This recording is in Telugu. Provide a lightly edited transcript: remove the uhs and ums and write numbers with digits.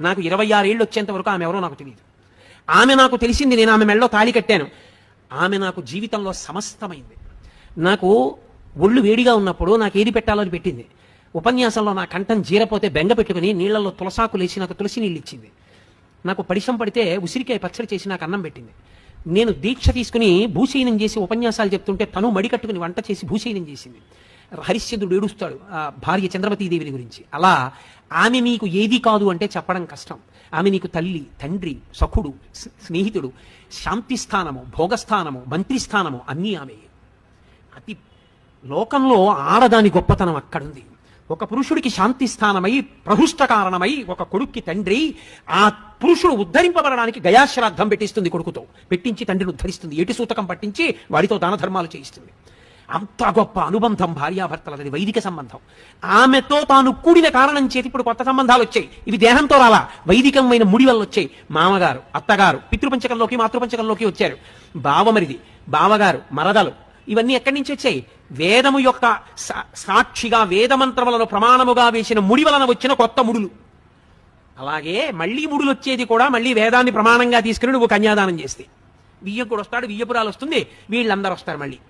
నాకు 26 ఏళ్ళు వచ్చేంత వరకు ఆమె ఎవరో నాకు తెలియదు. ఆమె నాకు తెలిసింది, నేను ఆమె మెళ్ళలో తాళి కట్టాను. ఆమె నాకు జీవితంలో సమస్తమైంది. నాకు ఒళ్ళు వేడిగా ఉన్నప్పుడు నాకు ఏది పెట్టాలో అని పెట్టింది. ఉపన్యాసంలో నా కంఠం జీరపోతే బెంగ పెట్టుకుని నీళ్లలో తులసాకులేసి నాకు తులసి నీళ్ళు ఇచ్చింది. నాకు పరిశ్రమ పడితే ఉసిరికాయ పచ్చడి చేసి నాకు అన్నం పెట్టింది. నేను దీక్ష తీసుకుని భూశయనం చేసి ఉపన్యాసాలు చెప్తుంటే తను మడి కట్టుకుని వంట చేసి భూశయనం చేసింది. హరిశ్చంద్రుడు ఏడుస్తాడు ఆ భార్య చంద్రమతీదేవిని గురించి. అలా ఆమె మీకు ఏది కాదు అంటే చెప్పడం కష్టం. ఆమె నీకు తల్లి, తండ్రి, సఖుడు, స్నేహితుడు, శాంతి స్థానము, భోగస్థానము, మంత్రిస్థానము అన్నీ ఆమె. అతి లోకంలో ఆడదాని గొప్పతనం అక్కడుంది. ఒక పురుషుడికి శాంతి స్థానమై, ప్రహృష్ట కారణమై, ఒక కొడుక్కి తండ్రి, ఆ పురుషుడు ఉద్ధరింపబడడానికి గయాశ్రాద్ధం పెట్టిస్తుంది, కొడుకుతో పెట్టించి తండ్రిని ఉద్ధరిస్తుంది, ఏటి సూతకం పట్టించి వాడితో దాన ధర్మాలు చేయిస్తుంది. అంత గొప్ప అనుబంధం భార్యాభర్తలది, వైదిక సంబంధం. ఆమెతో తాను కూడిన కారణం చేతి ఇప్పుడు కొత్త సంబంధాలు వచ్చాయి. ఇవి దేహంతో రాలా, వైదికమైన ముడి వల్ల వచ్చాయి. మామగారు, అత్తగారు పితృపంచకంలోకి మాతృపంచకంలోకి వచ్చారు. బావమరిది, బావగారు, మరదలు, ఇవన్నీ ఎక్కడి నుంచి వచ్చాయి? వేదము యొక్క సాక్షిగా వేదమంత్రములను ప్రమాణముగా వేసిన ముడి వలన వచ్చిన కొత్త ముడులు. అలాగే మళ్ళీ ముడులు వచ్చేది కూడా మళ్ళీ వేదాన్ని ప్రమాణంగా తీసుకుని నువ్వు కన్యాదానం చేస్తే. వియ్యకుడు వస్తాడు, వియ్యపురాలు వస్తుంది, వీళ్ళందరూ వస్తారు మళ్ళీ.